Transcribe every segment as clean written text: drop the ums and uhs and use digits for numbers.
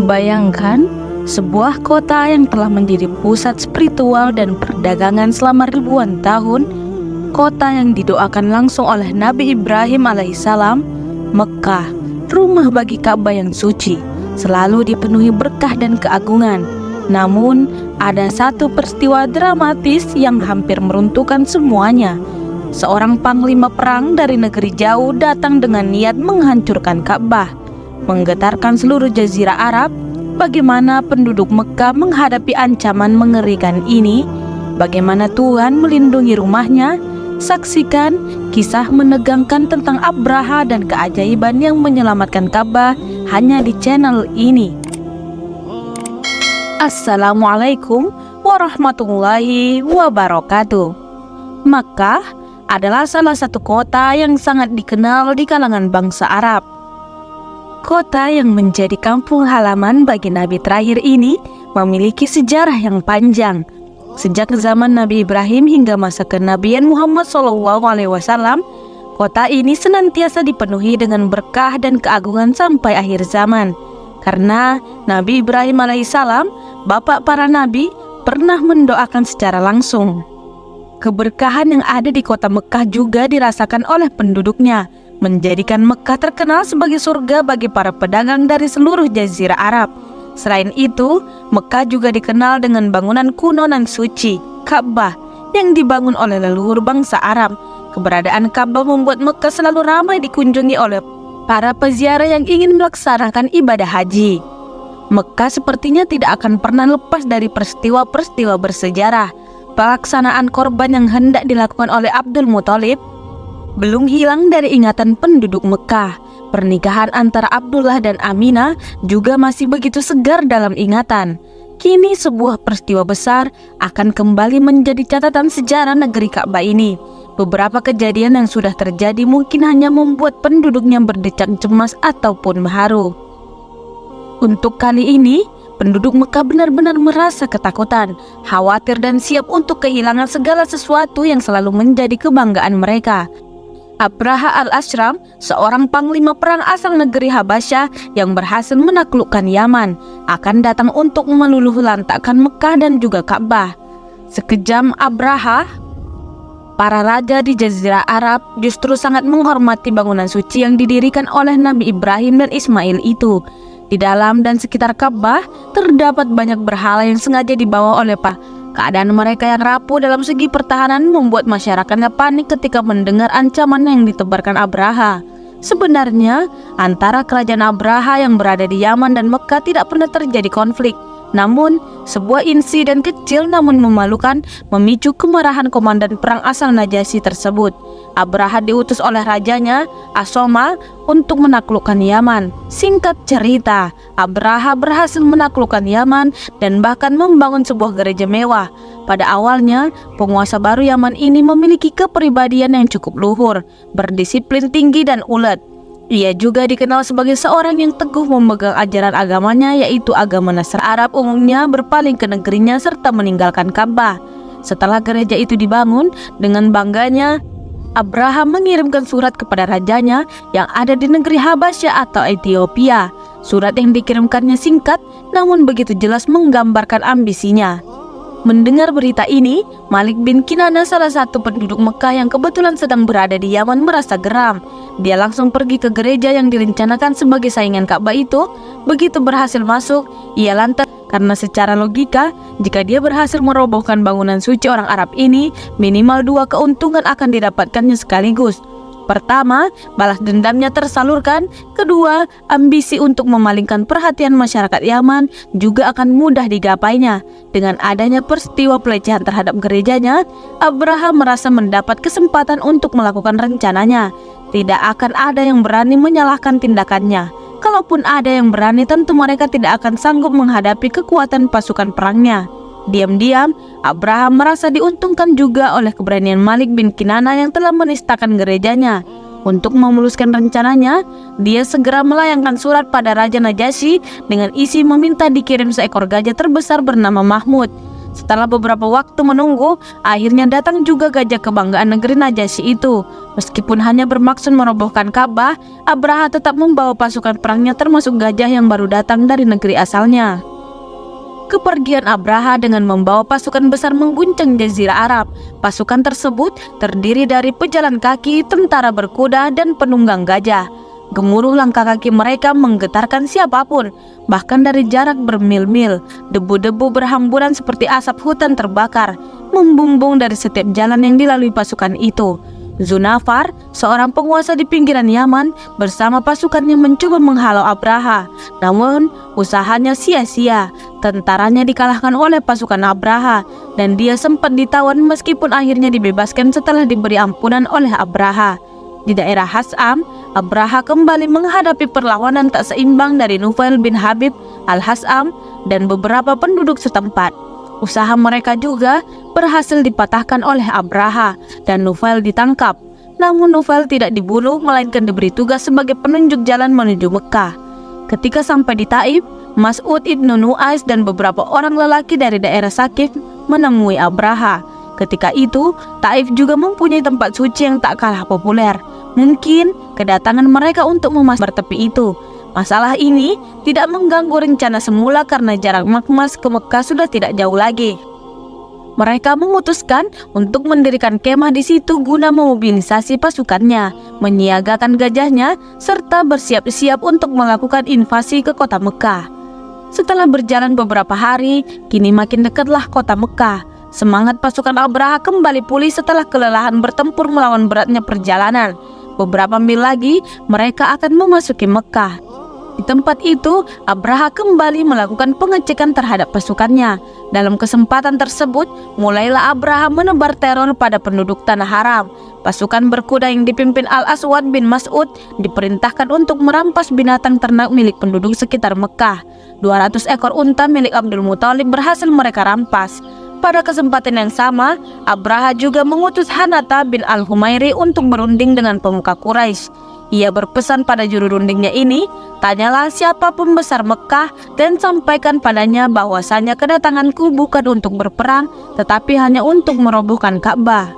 Bayangkan sebuah kota yang telah menjadi pusat spiritual dan perdagangan selama ribuan tahun, kota yang didoakan langsung oleh Nabi Ibrahim alaihissalam, Mekah, rumah bagi Ka'bah yang suci, selalu dipenuhi berkah dan keagungan. Namun, ada satu peristiwa dramatis yang hampir meruntuhkan semuanya. Seorang panglima perang dari negeri jauh datang dengan niat menghancurkan Ka'bah, menggetarkan seluruh jazirah Arab. Bagaimana penduduk Mekah menghadapi ancaman mengerikan ini? Bagaimana Tuhan melindungi rumahnya? Saksikan kisah menegangkan tentang Abraha dan keajaiban yang menyelamatkan Ka'bah hanya di channel ini. Assalamualaikum warahmatullahi wabarakatuh. Makkah adalah salah satu kota yang sangat dikenal di kalangan bangsa Arab. Kota yang menjadi kampung halaman bagi Nabi terakhir ini memiliki sejarah yang panjang. Sejak zaman Nabi Ibrahim hingga masa kenabian Muhammad SAW, kota ini senantiasa dipenuhi dengan berkah dan keagungan sampai akhir zaman. Karena Nabi Ibrahim alaihissalam, bapak para nabi, pernah mendoakan secara langsung. Keberkahan yang ada di kota Mekah juga dirasakan oleh penduduknya, menjadikan Mekah terkenal sebagai surga bagi para pedagang dari seluruh jazirah Arab. Selain itu, Mekah juga dikenal dengan bangunan kuno dan suci, Ka'bah, yang dibangun oleh leluhur bangsa Arab. Keberadaan Ka'bah membuat Mekah selalu ramai dikunjungi oleh para peziarah yang ingin melaksanakan ibadah haji. Mekah sepertinya tidak akan pernah lepas dari peristiwa-peristiwa bersejarah. Pelaksanaan korban yang hendak dilakukan oleh Abdul Muthalib belum hilang dari ingatan penduduk Mekah. Pernikahan antara Abdullah dan Aminah juga masih begitu segar dalam ingatan. Kini sebuah peristiwa besar akan kembali menjadi catatan sejarah negeri Ka'bah ini. Beberapa kejadian yang sudah terjadi mungkin hanya membuat penduduknya berdecak cemas ataupun haru. Untuk kali ini, penduduk Mekah benar-benar merasa ketakutan, khawatir dan siap untuk kehilangan segala sesuatu yang selalu menjadi kebanggaan mereka. Abraha al-Ashram, seorang panglima perang asal negeri Habasyah yang berhasil menaklukkan Yaman, akan datang untuk meluluhlantakkan Mekah dan juga Ka'bah. Sekejam Abraha, para raja di Jazirah Arab justru sangat menghormati bangunan suci yang didirikan oleh Nabi Ibrahim dan Ismail itu. Di dalam dan sekitar Ka'bah terdapat banyak berhala yang sengaja dibawa oleh keadaan mereka yang rapuh dalam segi pertahanan membuat masyarakatnya panik ketika mendengar ancaman yang ditebarkan Abraha. Sebenarnya, antara kerajaan Abraha yang berada di Yaman dan Mekah tidak pernah terjadi konflik. Namun, sebuah insiden kecil namun memalukan memicu kemarahan komandan perang asal Najasyi tersebut. Abraha diutus oleh rajanya, Asoma, untuk menaklukkan Yaman. Singkat cerita, Abraha berhasil menaklukkan Yaman dan bahkan membangun sebuah gereja mewah. Pada awalnya, penguasa baru Yaman ini memiliki kepribadian yang cukup luhur, berdisiplin tinggi dan ulet. Ia juga dikenal sebagai seorang yang teguh memegang ajaran agamanya, yaitu agama Nasrani. Arab umumnya berpaling ke negerinya serta meninggalkan Ka'bah. Setelah gereja itu dibangun, dengan bangganya Abraha mengirimkan surat kepada rajanya yang ada di negeri Habasyah atau Ethiopia. Surat yang dikirimkannya singkat, namun begitu jelas menggambarkan ambisinya. Mendengar berita ini, Malik bin Kinana, salah satu penduduk Mekah yang kebetulan sedang berada di Yaman, merasa geram. Dia langsung pergi ke gereja yang direncanakan sebagai saingan Ka'bah itu. Begitu berhasil masuk, ia lantas karena secara logika, jika dia berhasil merobohkan bangunan suci orang Arab ini, minimal dua keuntungan akan didapatkannya sekaligus. Pertama, balas dendamnya tersalurkan. Kedua, ambisi untuk memalingkan perhatian masyarakat Yaman juga akan mudah digapainya. Dengan adanya peristiwa pelecehan terhadap gerejanya, Abraham merasa mendapat kesempatan untuk melakukan rencananya. Tidak akan ada yang berani menyalahkan tindakannya. Kalaupun ada yang berani, tentu mereka tidak akan sanggup menghadapi kekuatan pasukan perangnya. Diam-diam, Abraham merasa diuntungkan juga oleh keberanian Malik bin Kinana yang telah menistakan gerejanya. Untuk memuluskan rencananya, dia segera melayangkan surat pada Raja Najasyi dengan isi meminta dikirim seekor gajah terbesar bernama Mahmud. Setelah beberapa waktu menunggu, akhirnya datang juga gajah kebanggaan negeri Najasyi itu. Meskipun hanya bermaksud merobohkan Ka'bah, Abraha tetap membawa pasukan perangnya termasuk gajah yang baru datang dari negeri asalnya. Kepergian Abraha dengan membawa pasukan besar mengguncang Jazirah Arab. Pasukan tersebut terdiri dari pejalan kaki, tentara berkuda, dan penunggang gajah. Gemuruh langkah kaki mereka menggetarkan siapapun, bahkan dari jarak bermil-mil. Debu-debu berhamburan seperti asap hutan terbakar, membumbung dari setiap jalan yang dilalui pasukan itu. Zunafar, seorang penguasa di pinggiran Yaman, bersama pasukannya mencoba menghalau Abraha. Namun, usahanya sia-sia. Tentaranya dikalahkan oleh pasukan Abraha, dan dia sempat ditawan meskipun akhirnya dibebaskan setelah diberi ampunan oleh Abraha. Di daerah Has'am, Abraha kembali menghadapi perlawanan tak seimbang dari Nufail bin Habib al-Has'am dan beberapa penduduk setempat. Usaha mereka juga berhasil dipatahkan oleh Abraha dan Nufail ditangkap. Namun Nufail tidak dibunuh, melainkan diberi tugas sebagai penunjuk jalan menuju Mekah. Ketika sampai di Taif, Mas'ud ibnu Nu'ais dan beberapa orang lelaki dari daerah Sakif menemui Abraha. Ketika itu, Taif juga mempunyai tempat suci yang tak kalah populer. Mungkin kedatangan mereka untuk memasang bertepi itu. Masalah ini tidak mengganggu rencana semula karena jarak Makmas ke Mekah sudah tidak jauh lagi. Mereka memutuskan untuk mendirikan kemah di situ guna memobilisasi pasukannya, menyiagakan gajahnya, serta bersiap-siap untuk melakukan invasi ke kota Mekah. Setelah berjalan beberapa hari, kini makin dekatlah kota Mekah. Semangat pasukan Abraha kembali pulih setelah kelelahan bertempur melawan beratnya perjalanan. Beberapa mil lagi, mereka akan memasuki Mekah. Di tempat itu, Abraha kembali melakukan pengecekan terhadap pasukannya. Dalam kesempatan tersebut, mulailah Abraha menebar teror pada penduduk Tanah Haram. Pasukan berkuda yang dipimpin Al-Aswad bin Mas'ud diperintahkan untuk merampas binatang ternak milik penduduk sekitar Mekah. 200 ekor unta milik Abdul Muthalib berhasil mereka rampas. Pada kesempatan yang sama, Abraha juga mengutus Hanata bin Al-Humairi untuk berunding dengan pemuka Quraisy. Ia berpesan pada juru rundingnya ini, tanyalah siapa pembesar Mekah dan sampaikan padanya bahwasanya kedatanganku bukan untuk berperang, tetapi hanya untuk merobohkan Ka'bah.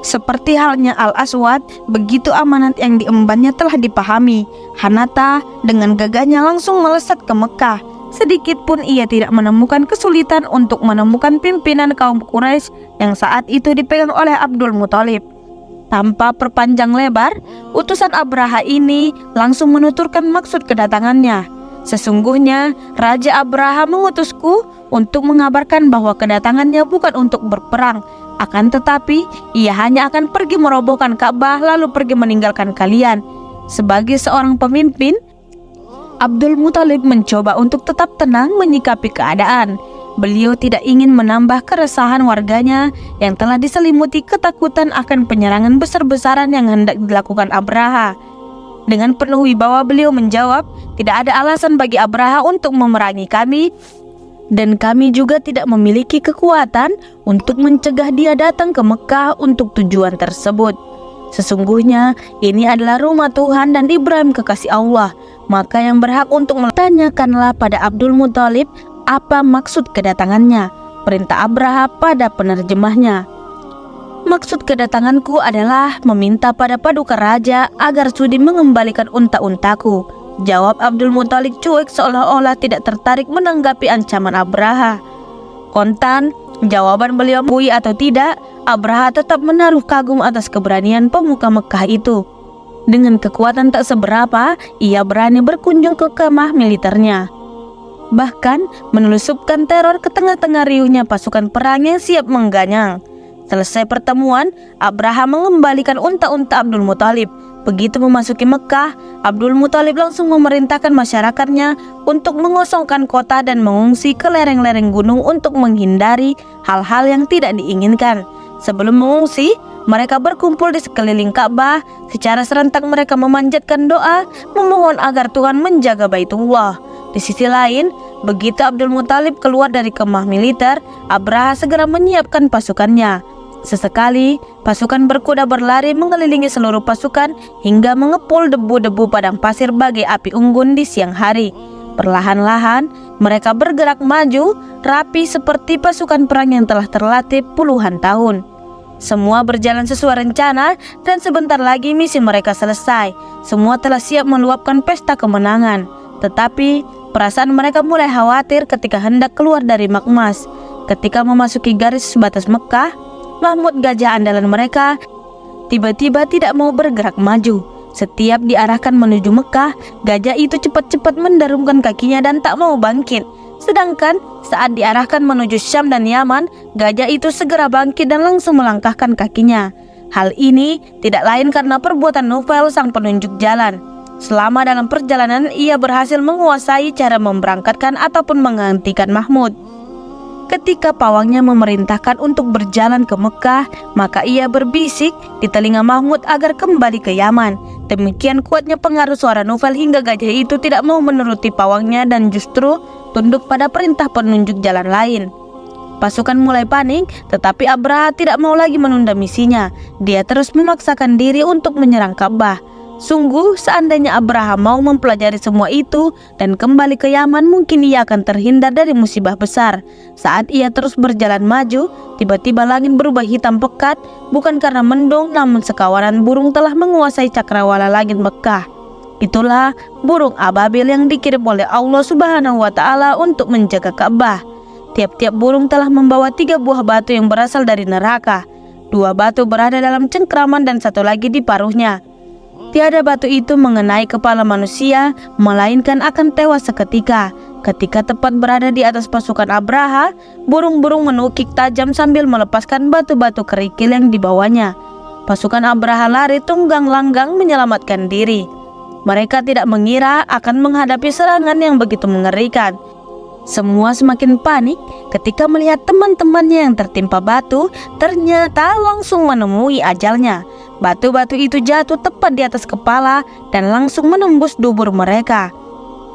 Seperti halnya Al-Aswad, begitu amanat yang diembannya telah dipahami, Hanata dengan gagahnya langsung melesat ke Mekah. Sedikit pun ia tidak menemukan kesulitan untuk menemukan pimpinan kaum Quraisy yang saat itu dipegang oleh Abdul Muthalib. Tanpa perpanjang lebar, utusan Abraha ini langsung menuturkan maksud kedatangannya. Sesungguhnya, Raja Abraha mengutusku untuk mengabarkan bahwa kedatangannya bukan untuk berperang, akan tetapi ia hanya akan pergi merobohkan Ka'bah lalu pergi meninggalkan kalian. Sebagai seorang pemimpin, Abdul Muthalib mencoba untuk tetap tenang menyikapi keadaan. Beliau tidak ingin menambah keresahan warganya yang telah diselimuti ketakutan akan penyerangan besar-besaran yang hendak dilakukan Abraha. Dengan penuh wibawa beliau menjawab, tidak ada alasan bagi Abraha untuk memerangi kami, dan kami juga tidak memiliki kekuatan untuk mencegah dia datang ke Mekah untuk tujuan tersebut. Sesungguhnya ini adalah rumah Tuhan dan Ibrahim kekasih Allah. Maka yang berhak untuk bertanyakanlah pada Abdul Muthalib apa maksud kedatangannya. Perintah Abraha pada penerjemahnya. Maksud kedatanganku adalah meminta pada paduka raja agar sudi mengembalikan unta-untaku. Jawab Abdul Muthalib cuek seolah-olah tidak tertarik menanggapi ancaman Abraha. Kontan jawaban beliau mengakui atau tidak, Abraha tetap menaruh kagum atas keberanian pemuka Mekah itu. Dengan kekuatan tak seberapa, ia berani berkunjung ke kemah militernya. Bahkan menelusupkan teror ke tengah-tengah riuhnya pasukan perang yang siap mengganyang. Selesai pertemuan, Abraha mengembalikan unta-unta Abdul Muthalib. Begitu memasuki Mekah, Abdul Muthalib langsung memerintahkan masyarakatnya untuk mengosongkan kota dan mengungsi ke lereng-lereng gunung untuk menghindari hal-hal yang tidak diinginkan. Sebelum mengungsi, mereka berkumpul di sekeliling Ka'bah. Secara serentak mereka memanjatkan doa, memohon agar Tuhan menjaga Baitullah. Di sisi lain, begitu Abdul Muthalib keluar dari kemah militer, Abraha segera menyiapkan pasukannya. Sesekali, pasukan berkuda berlari mengelilingi seluruh pasukan hingga mengepul debu-debu padang pasir bagai api unggun di siang hari. Perlahan-lahan, Mereka bergerak maju, rapi seperti pasukan perang yang telah terlatih puluhan tahun. Semua berjalan sesuai rencana dan sebentar lagi misi mereka selesai. Semua telah siap meluapkan pesta kemenangan. Tetapi perasaan mereka mulai khawatir ketika hendak keluar dari Makmas. Ketika memasuki garis batas Mekah, Mahmud gajah andalan mereka tiba-tiba tidak mau bergerak maju. Setiap diarahkan menuju Mekah, gajah itu cepat-cepat mendarumkan kakinya dan tak mau bangkit. Sedangkan saat diarahkan menuju Syam dan Yaman, gajah itu segera bangkit dan langsung melangkahkan kakinya. Hal ini tidak lain karena perbuatan Nufail sang penunjuk jalan. Selama dalam perjalanan, ia berhasil menguasai cara memberangkatkan ataupun menghentikan Mahmud. Ketika pawangnya memerintahkan untuk berjalan ke Mekah, maka ia berbisik di telinga Mahmud agar kembali ke Yaman. Demikian kuatnya pengaruh suara Nufail hingga gajah itu tidak mau menuruti pawangnya dan justru tunduk pada perintah penunjuk jalan lain. Pasukan mulai panik, tetapi Abraha tidak mau lagi menunda misinya. Dia terus memaksakan diri untuk menyerang Ka'bah. Sungguh, seandainya Abraha mau mempelajari semua itu dan kembali ke Yaman, mungkin ia akan terhindar dari musibah besar. Saat ia terus berjalan maju, tiba-tiba langit berubah hitam pekat, bukan karena mendung, namun sekawanan burung telah menguasai cakrawala langit Mekah. Itulah burung ababil yang dikirim oleh Allah Subhanahu wa Ta'ala untuk menjaga Ka'bah. Tiap-tiap burung telah membawa 3 buah batu yang berasal dari neraka. 2 batu berada dalam cengkraman dan 1 lagi di paruhnya. Tiada batu itu mengenai kepala manusia, melainkan akan tewas seketika. Ketika tepat berada di atas pasukan Abraha, burung-burung menukik tajam sambil melepaskan batu-batu kerikil yang dibawanya. Pasukan Abraha lari tunggang-langgang menyelamatkan diri. Mereka tidak mengira akan menghadapi serangan yang begitu mengerikan. Semua semakin panik ketika melihat teman-temannya yang tertimpa batu ternyata langsung menemui ajalnya. Batu-batu itu jatuh tepat di atas kepala dan langsung menembus dubur mereka.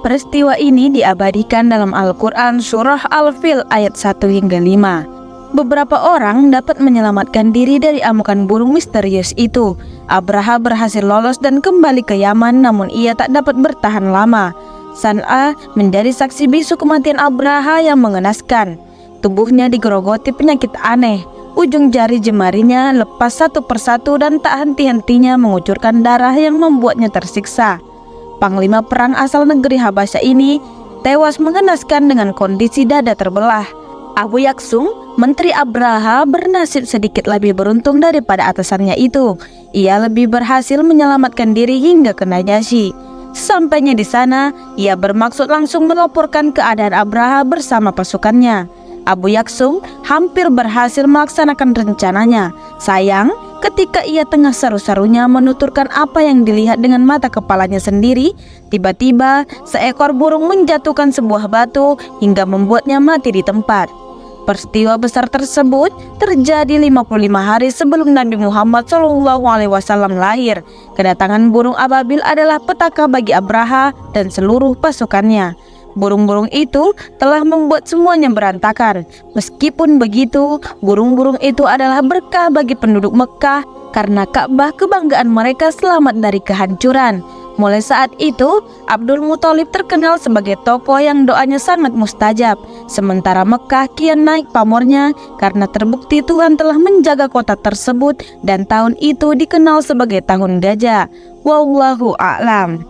Peristiwa ini diabadikan dalam Al-Quran surah Al-Fil ayat 1 hingga 5. Beberapa orang dapat menyelamatkan diri dari amukan burung misterius itu. Abraha berhasil lolos dan kembali ke Yaman, namun ia tak dapat bertahan lama. San'a menjadi saksi bisu kematian Abraha yang mengenaskan. Tubuhnya digerogoti penyakit aneh. Ujung jari jemarinya lepas satu persatu dan tak henti-hentinya mengucurkan darah yang membuatnya tersiksa. Panglima perang asal negeri Habasyah ini tewas mengenaskan dengan kondisi dada terbelah. Abu Yaksum, menteri Abraha, bernasib sedikit lebih beruntung daripada atasannya itu. Ia lebih berhasil menyelamatkan diri hingga ke Najasyi. Sesampainya di sana, ia bermaksud langsung melaporkan keadaan Abraha bersama pasukannya. Abu Yaksum hampir berhasil melaksanakan rencananya. Sayang, ketika ia tengah seru-serunya menuturkan apa yang dilihat dengan mata kepalanya sendiri, tiba-tiba seekor burung menjatuhkan sebuah batu hingga membuatnya mati di tempat. Peristiwa besar tersebut terjadi 55 hari sebelum Nabi Muhammad SAW lahir. Kedatangan burung ababil adalah petaka bagi Abraha dan seluruh pasukannya. Burung-burung itu telah membuat semuanya berantakan. Meskipun begitu, burung-burung itu adalah berkah bagi penduduk Mekah karena Ka'bah kebanggaan mereka selamat dari kehancuran. Mulai saat itu, Abdul Muthalib terkenal sebagai tokoh yang doanya sangat mustajab. Sementara Mekah kian naik pamornya karena terbukti Tuhan telah menjaga kota tersebut dan tahun itu dikenal sebagai tahun gajah. Wallahu a'lam.